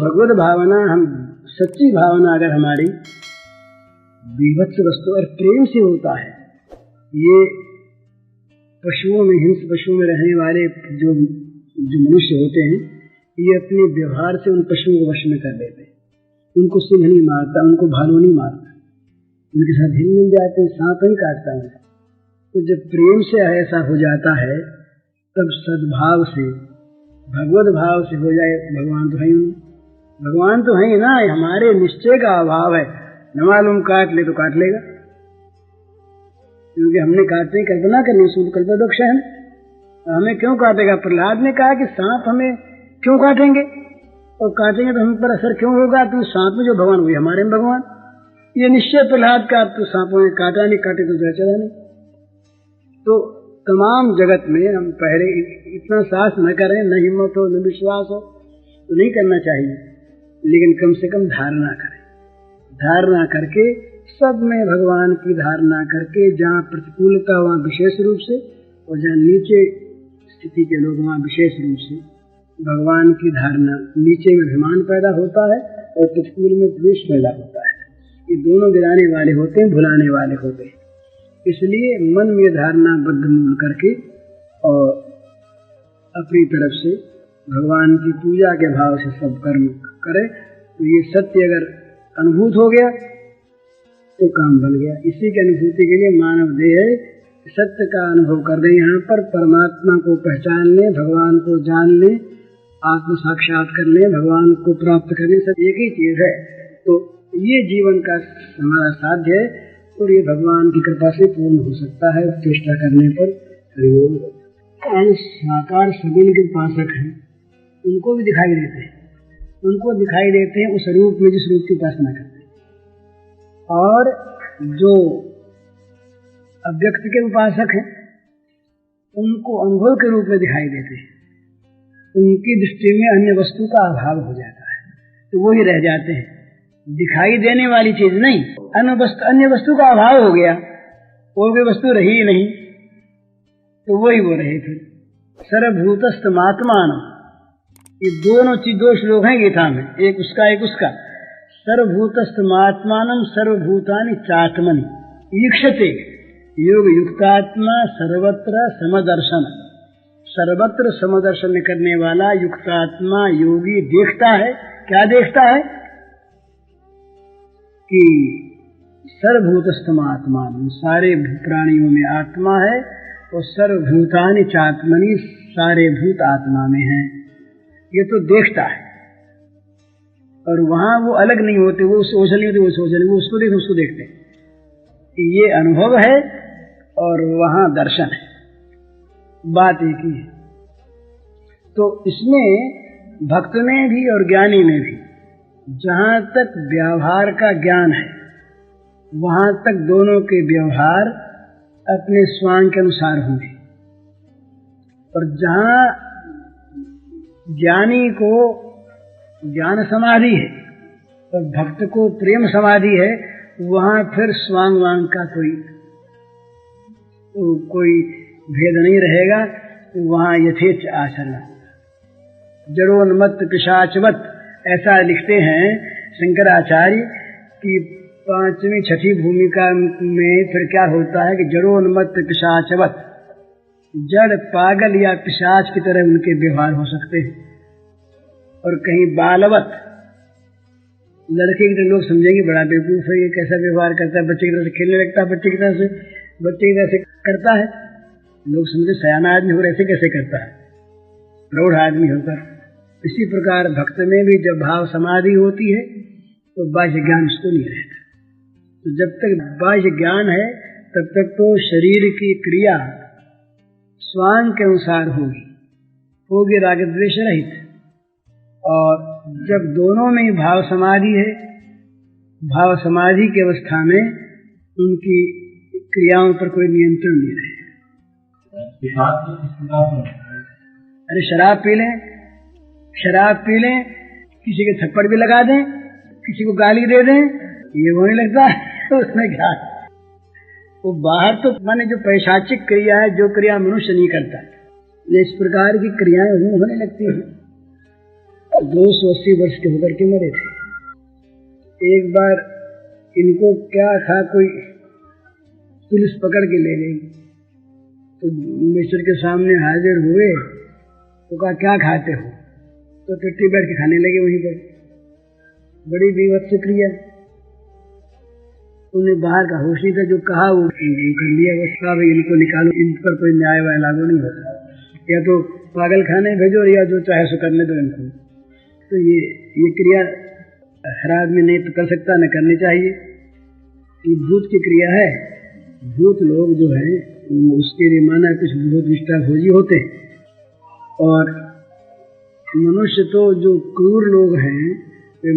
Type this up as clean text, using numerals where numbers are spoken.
भगवत भावना, हम सच्ची भावना अगर हमारी विभत्स वस्तु और प्रेम से होता है, ये पशुओं में, हिंस पशुओं में रहने वाले जो मनुष्य होते हैं, ये अपने व्यवहार से उन पशुओं को वश में कर लेते हैं। उनको सिंह नहीं मारता, उनको भालू नहीं मारता, उनके साथ हिल मिल जाते हैं, सांप नहीं काटता है। तो जब प्रेम से ऐसा हो जाता है, तब सद्भाव से, भगवत भाव से हो जाए, भगवान तो है ही नहीं, भगवान तो है ही ना, हमारे निश्चय का अभाव है। न मालूम काट ले तो काट लेगा, क्योंकि हमने काटने की कल्पना करनी, शुद्ध कल्पदोष है। हमें क्यों काटेगा? प्रहलाद ने कहा कि सांप हमें क्यों काटेंगे, और काटेंगे तो हम पर असर क्यों होगा? तो सांप में जो भगवान, वही हमारे में भगवान। ये निश्चय प्रहलाद का। तो सांपों ने काटा नहीं, काटे तो चला नहीं। तो तमाम जगत में हम पहले इतना साहस न करें, न हिम्मत हो, न विश्वास हो, तो नहीं करना चाहिए, लेकिन कम से कम धारणा करें। धारणा करके, सब में भगवान की धारणा करके, जहाँ प्रतिकूलता वहाँ विशेष रूप से, और जहाँ नीचे स्थिति के लोग वहाँ विशेष रूप से भगवान की धारणा। नीचे में अभिमान पैदा होता है और प्रतिकूल में द्वेष पैदा होता है। ये दोनों गिराने वाले होते हैं, भुलाने वाले होते हैं। इसलिए मन में धारणा बद्धमूल करके और अपनी तरफ से भगवान की पूजा के भाव से सब कर्म करे, तो ये सत्य अगर अनुभूत हो गया तो काम बन गया। इसी की अनुभूति के लिए मानव देह सत्य का अनुभव कर दे, यहाँ पर परमात्मा को पहचान ले, भगवान को जान ले, आत्म साक्षात कर ले, भगवान को प्राप्त करने, सब एक ही चीज है। तो ये जीवन का हमारा साध्य है, और ये भगवान की कृपा से पूर्ण हो सकता है चेष्टा करने पर। साकार सगुण के उपासक हैं, उनको भी दिखाई देते हैं, उनको दिखाई देते हैं उस रूप में जिस रूप की उपासना करते हैं। और जो अव्यक्त के उपासक हैं, उनको अनुभव के रूप में दिखाई देते हैं। उनकी दृष्टि में अन्य वस्तु का अभाव हो जाता है, तो वो ही रह जाते हैं, दिखाई देने वाली चीज नहीं, अन्य वस्तु का अभाव हो गया, वो कोई वस्तु रही ही नहीं, तो वही वो रहे। फिर सर्वभूतस्थमात्मान, ये दोनों चीज, दो श्लोक हैं गीता में, एक उसका एक उसका। सर्वभूतस्थमात्मानं सर्वभूतानि चात्मनि ईक्षते योग युक्तात्मा सर्वत्र समदर्शन। सर्वत्र समदर्शन करने वाला युक्तात्मा योगी देखता है। क्या देखता है? कि सर्वभूतस्थमात्मानं, सारे प्राणियों में आत्मा है, और सर्वभूतानि चात्मनि, सारे भूत आत्मा में हैं। ये तो देखता है, और वहां वो अलग नहीं होते, वो सोशल नहीं होते, वो सोशल, वो उसको देखते, उसको देखते। ये अनुभव है और वहां दर्शन है, बात एक ही है। तो इसमें भक्त में भी और ज्ञानी में भी, जहां तक व्यवहार का ज्ञान है, वहां तक दोनों के व्यवहार अपने स्वांग के अनुसार होंगे। और जहां ज्ञानी को ज्ञान समाधि है और भक्त को प्रेम समाधि है, वहां फिर स्वांग वांग का कोई भेद नहीं रहेगा, वहां यथेच्छ आचरण होगा। जड़ोन्मत्त पिशाचवत, ऐसा लिखते हैं शंकराचार्य कि पांचवी छठी भूमिका में फिर क्या होता है कि जड़ोन्मत्त पिशाचवत, जड़ पागल या पिशाच की तरह उनके व्यवहार हो सकते हैं। और कहीं बालवत, लड़के की तरह लोग समझेंगे बड़ा बेवकूफ है, ये कैसा व्यवहार करता है, बच्चे की तरह से खेलने लगता है, बच्चे की तरह से करता है, लोग समझे सयाना आदमी हो, ऐसे कैसे करता है, प्रौढ़ आदमी होकर। इसी प्रकार भक्त में भी जब भाव समाधि होती है तो बाह्य ज्ञान उसको नहीं रहता। तो जब तक बाह्य ज्ञान है तब तक तो शरीर की क्रिया स्वांग के अनुसार होगी राग द्वेष रहित। और जब दोनों में ही भाव समाधि है, भाव समाधि की अवस्था में उनकी क्रियाओं पर कोई नियंत्रण नहीं रहेगा। अरे शराब पी लें, किसी के थप्पड़ भी लगा दें, किसी को गाली दे दें, ये वो नहीं लगता है उसमें क्या। वो बाहर तो माने जो पैशाचिक क्रिया है, जो क्रिया मनुष्य नहीं करता, इस प्रकार की क्रियाएं होने लगती हैं। 280 वर्ष के होकर के मरे थे। एक बार इनको क्या था, कोई पुलिस पकड़ के ले गई, तो मिस्टर के सामने हाजिर हुए तो कहा क्या खाते हो, तो टट्टी बैठ के खाने लगे वहीं पर। बड़ी विवत्स क्रिया, उन्हें बाहर का होश नहीं था, जो कहा वो कर लिया। बस भाई इनको निकालो, इन पर कोई न्याय वाय लागू नहीं होता, या तो पागल खाने भेजो या जो चाहे सो करने दो इनको। तो ये क्रिया हर आदमी नहीं तो कर सकता, न करनी चाहिए। ये भूत की क्रिया है। भूत लोग जो है उसके लिए माना कुछ भूत निष्ठा खोजी होते हैं, और मनुष्य तो जो क्रूर लोग हैं वे